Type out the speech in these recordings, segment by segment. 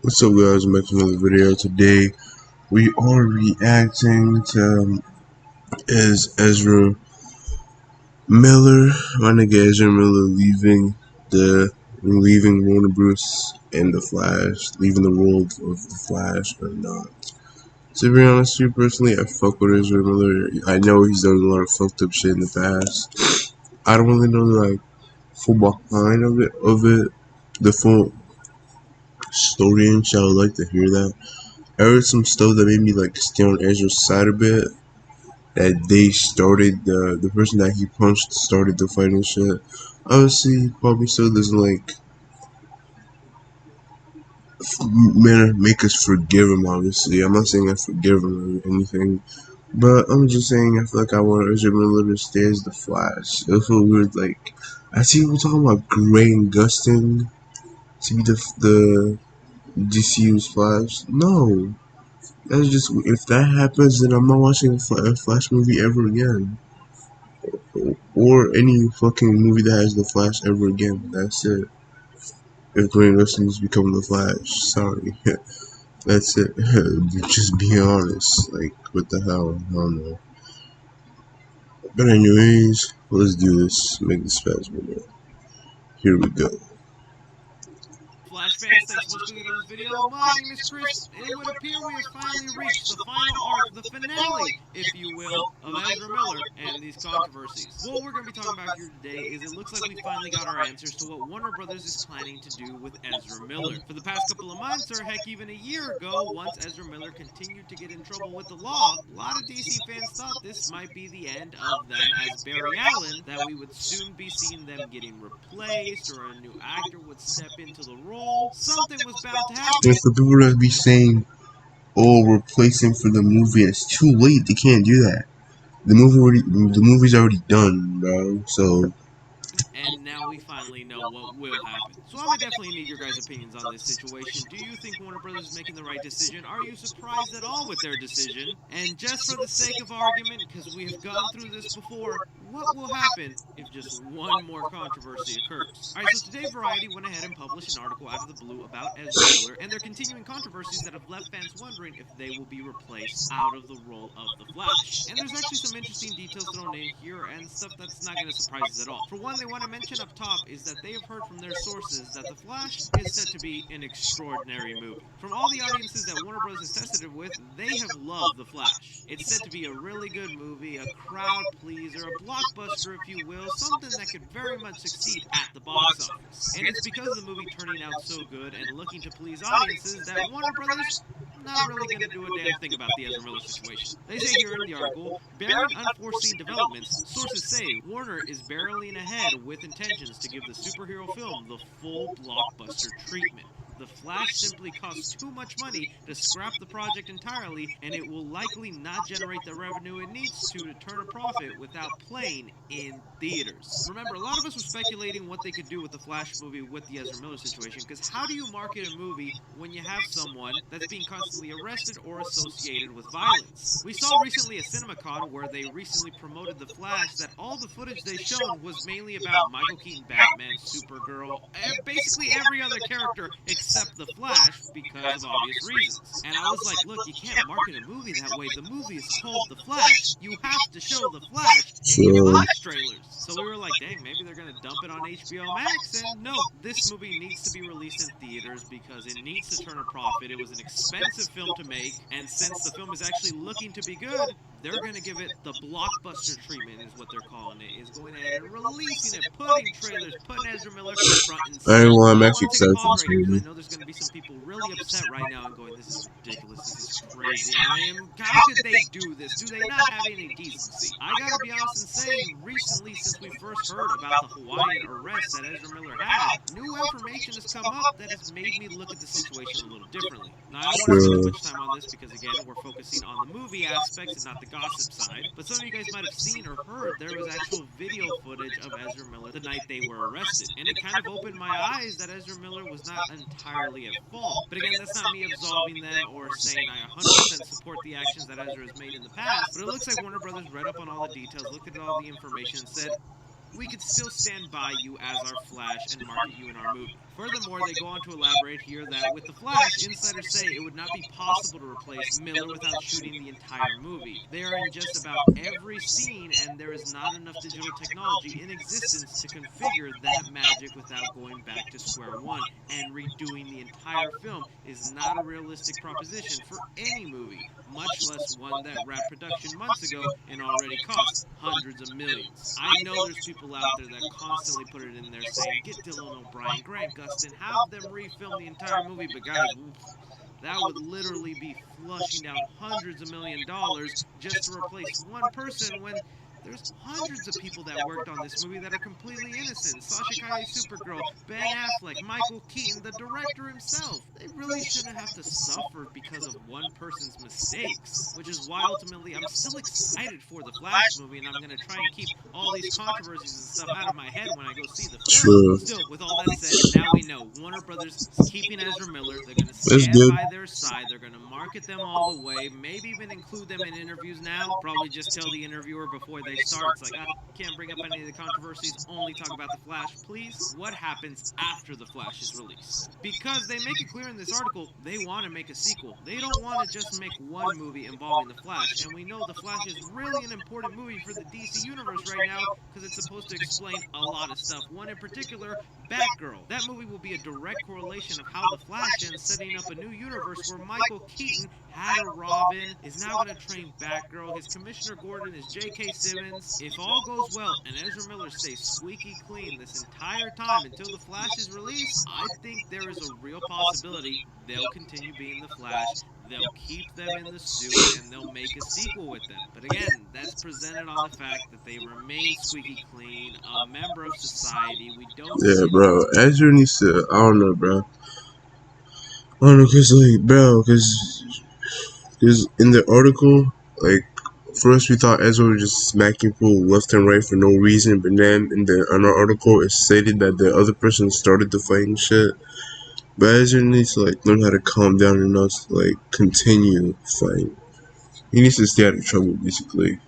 What's up, guys? I'm back with another video. Today we are reacting to Ezra Miller. My nigga Ezra Miller leaving Warner Bros. And the Flash, leaving the world of the Flash or not. To be honest with you, personally, I fuck with Ezra Miller. I know he's done a lot of fucked up shit in the past. I don't really know like full behind of it, the full story, and shit. I would like to hear that. I heard some stuff that made me like stay on Ezra's side a bit. That they started the person that he punched started the fight and shit. Obviously, he probably still doesn't like make us forgive him. Obviously, I'm not saying I forgive him or anything, but I'm just saying I feel like I want Ezra Miller to stay as the Flash. It feels weird. Like I see people talking about Gray and Gustin to be the DCU's Flash. No. That's just if that happens, then I'm not watching a Flash movie ever again, or any fucking movie that has the Flash ever again. That's it. If Grant Gustin's become the Flash, sorry, that's it. Just be honest. Like what the hell? I don't know. But anyways, let's do this. Make this fast video. Here we go. Flash fans, thanks so much for clicking on this video. My name is Chris. It would appear we have finally reached the final arc, the finale, if you will, of Ezra Miller and these controversies. What we're going to be talking about here today is it looks like we finally got our answers to what Warner Brothers is planning to do with Ezra Miller. For the past couple of months, or heck, even a year ago, once Ezra Miller continued to get in trouble with the law, a lot of DC fans thought this might be the end of them as Barry Allen, that we would soon be seeing them getting replaced or a new actor would step into the role. Something was bound to happen. And for people to be saying, "Oh, replace him for the movie," it's too late. They can't do that. The movie's already done, bro. So And now we finally know what will happen. So I'm gonna definitely need your guys' opinions on this situation. Do you think Warner Brothers is making the right decision? Are you surprised at all with their decision? And just for the sake of argument, because we have gone through this before, what will happen if just one more controversy occurs? Alright, so today Variety went ahead and published an article out of the blue about Ezra Miller and their continuing controversies that have left fans wondering if they will be replaced out of the role of the Flash. And there's actually some interesting details thrown in here and stuff that's not going to surprise us at all. For one, they want to mention up top is that they have heard from their sources that The Flash is said to be an extraordinary movie. From all the audiences that Warner Bros. Has tested it with, they have loved The Flash. It's said to be a really good movie, a crowd pleaser, a blockbuster if you will, something that could very much succeed at the box office. And it's because of the movie turning out so good and looking to please audiences that Warner Brothers not really going to do a damn thing about the Ezra Miller situation. They say here in the article, barring unforeseen developments, sources say Warner is barreling ahead with intentions to give the superhero film the full blockbuster treatment. The Flash simply costs too much money to scrap the project entirely, and it will likely not generate the revenue it needs to turn a profit without playing in theaters. Remember, a lot of us were speculating what they could do with the Flash movie with the Ezra Miller situation, because how do you market a movie when you have someone that's being constantly arrested or associated with violence? We saw recently at CinemaCon where they recently promoted the Flash that all the footage they showed was mainly about Michael Keaton Batman, Supergirl, basically every other character except the Flash because of obvious reasons. And I was like, look, you can't market a movie that way. The movie is called The Flash. You have to show The Flash in your Flash trailers. So we were like, dang, maybe they're going to dump it on HBO Max. And no, this movie needs to be released in theaters because it needs to turn a profit. It was an expensive film to make. And since the film is actually looking to be good, they're going to give it the blockbuster treatment is what they're calling it. Is going ahead and releasing it, putting trailers, putting Ezra Miller front and I center. ain't gonna lie, I'm I actually want to take a excited for pause this right here because I movie. know there's going to be some people really upset right now and going, this is ridiculous, this is crazy. How could they do this? Do they not have any decency? I gotta be honest and say, recently since we first heard about the Hawaiian arrest that Ezra Miller had, new information has come up that has made me look at the situation a little differently. Now, I don't want to spend too much time on this because, again, we're focusing on the movie aspects and not the gossip side, but some of you guys might have seen or heard there was actual video footage of Ezra Miller the night they were arrested, and it kind of opened my eyes that Ezra Miller was not entirely at fault. But again, that's not me absolving them or saying I 100% support the actions that Ezra has made in the past, but it looks like Warner Brothers read up on all the details, looked at all the information, and said, we could still stand by you as our Flash and market you in our movie. Furthermore, they go on to elaborate here that with The Flash, insiders say it would not be possible to replace Miller without shooting the entire movie. They are in just about every scene, and there is not enough digital technology in existence to configure that magic without going back to square one, and redoing the entire film is not a realistic proposition for any movie, much less one that wrapped production months ago and already cost hundreds of millions. I know there's people out there that constantly put it in there saying, get Dylan O'Brien, Grant Gustin, have them refilm the entire movie, but guys, that would literally be flushing down hundreds of $1 million just to replace one person when there's hundreds of people that worked on this movie that are completely innocent. Sasha Calle's Supergirl, Ben Affleck, Michael Keaton, the director himself. They really shouldn't have to suffer because of one person's mistakes. Which is why ultimately I'm still excited for the Flash movie, and I'm going to try and keep all these controversies and stuff out of my head when I go see the film. True. Still, with all that said, now we know Warner Brothers is keeping Ezra Miller. They're going to That's stand good. by their side. They're going to market them all the way. Maybe even include them in interviews now. Probably just tell the interviewer before they start, it's like, can't bring up any of the controversies, only talk about the Flash, please. What happens after the Flash is released? Because they make it clear in this article, they want to make a sequel. They don't want to just make one movie involving the Flash, and we know the Flash is really an important movie for the DC universe right now because it's supposed to explain a lot of stuff. One in particular, Batgirl. That movie will be a direct correlation of how the Flash ends, setting up a new universe where Michael Keaton had a Robin, is now going to train Batgirl. His Commissioner Gordon is J.K. Simmons. If all goes well and Ezra Miller stays squeaky clean this entire time until the Flash is released, I think there is a real possibility they'll continue being the Flash. They'll keep them in the suit and they'll make a sequel with them. But again, that's presented on the fact that they remain squeaky clean, a member of society. We don't Yeah, see any. bro. Ezra needs to. I don't know, bro. I don't know, cause like, bro, cause in the article, like, first we thought Ezra was just smacking people left and right for no reason, but then in the another article it stated that the other person started the fighting shit. But Ezra needs to like learn how to calm down and not like continue fighting. He needs to stay out of trouble, basically.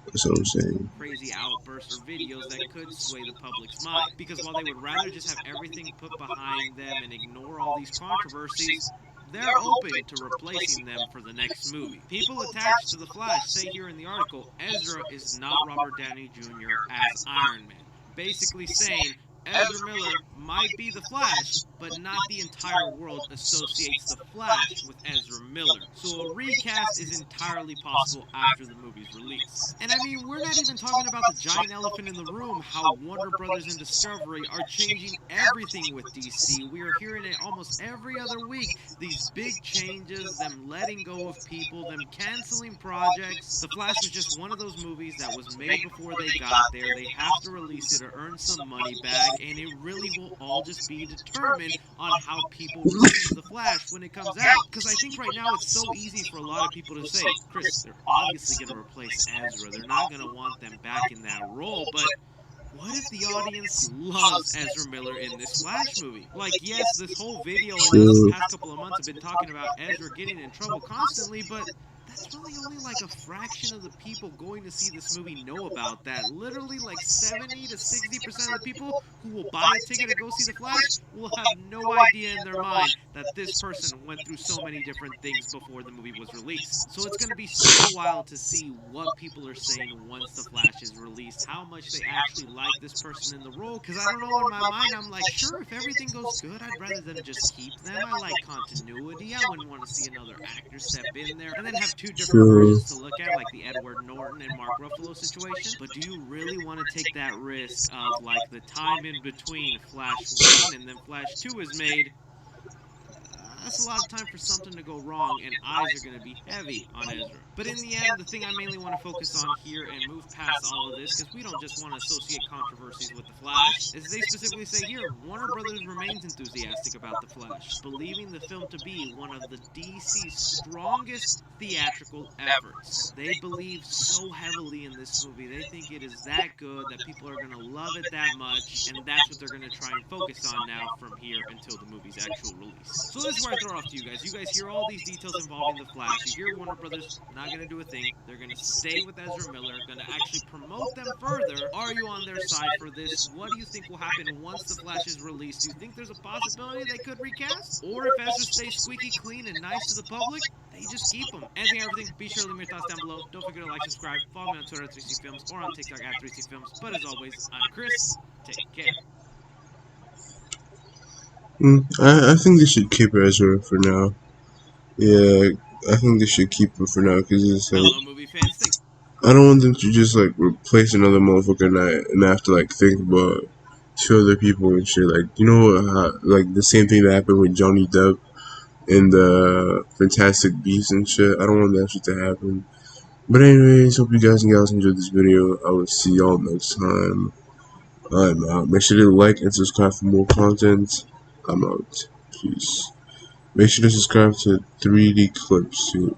That's what I'm saying. Crazy outbursts or videos that could sway the public's mind. Because while they would rather just have everything put behind them and ignore all these controversies, they're open to replacing them for the next movie. People attached to The Flash say here in the article, Ezra is not Robert Downey Jr. as Iron Man. Basically saying, Ezra Miller might be the Flash, but not the entire world associates the Flash with Ezra Miller. So a recast is entirely possible after the movie's release. And I mean, we're not even talking about the giant elephant in the room, how Warner Brothers and Discovery are changing everything with DC. We are hearing it almost every other week. These big changes, them letting go of people, them canceling projects. The Flash was just one of those movies that was made before they got there. They have to release it to earn some money back, and it really will all just be determined on how people receive The Flash when it comes out. Because I think right now it's so easy for a lot of people to say, Chris, they're obviously going to replace Ezra. They're not going to want them back in that role, but what if the audience loves Ezra Miller in this Flash movie? Like, yes, this whole video and these True. past couple of months have been talking about Ezra getting in trouble constantly, but that's really only like a fraction of the people going to see this movie know about that. Literally, like 70 to 60% of the people who will buy a ticket to go see The Flash will have no idea in their mind that this person went through so many different things before the movie was released. So it's going to be so wild to see what people are saying once The Flash is released, how much they actually like this person in the role. Because I don't know, in my mind, I'm like, sure, if everything goes good, I'd rather them just keep them. I like continuity. I wouldn't want to see another actor step in there and then have two different True. versions to look at, like the Edward Norton and Mark Ruffalo situation. But do you really want to take that risk of like the time in between Flash 1 and then Flash 2 is made? That's a lot of time for something to go wrong, and eyes are going to be heavy on Ezra. But in the end, the thing I mainly want to focus on here and move past all of this, because we don't just want to associate controversies with The Flash, is they specifically say here, Warner Brothers remains enthusiastic about The Flash, believing the film to be one of the DC's strongest theatrical efforts. They believe so heavily in this movie. They think it is that good that people are going to love it that much, and that's what they're going to try and focus on now from here until the movie's actual release. So this is where I throw it off to you guys. You guys hear all these details involving the Flash. You hear Warner Brothers not gonna do a thing. They're gonna stay with Ezra Miller. Gonna actually promote them further. Are you on their side for this? What do you think will happen once the Flash is released? Do you think there's a possibility they could recast? Or if Ezra stays squeaky clean and nice to the public, they just keep him. Anything, everything. Be sure to leave your thoughts down below. Don't forget to like, subscribe, follow me on Twitter at 3C Films or on TikTok at 3C Films. But as always, I'm Chris. Take care. I think they should keep Ezra for now. Yeah, I think they should keep him for now because it's like Hello, movie fans. Thanks. I don't want them to just like replace another motherfucker and I have to like think about two other people and shit. Like you know, like the same thing that happened with Johnny Depp in the Fantastic Beasts and shit. I don't want that shit to happen. But anyways, hope you guys and gals enjoyed this video. I will see y'all next time. I'm out. Make sure to like and subscribe for more content. I'm out. Peace. Make sure to subscribe to 3D Clips too.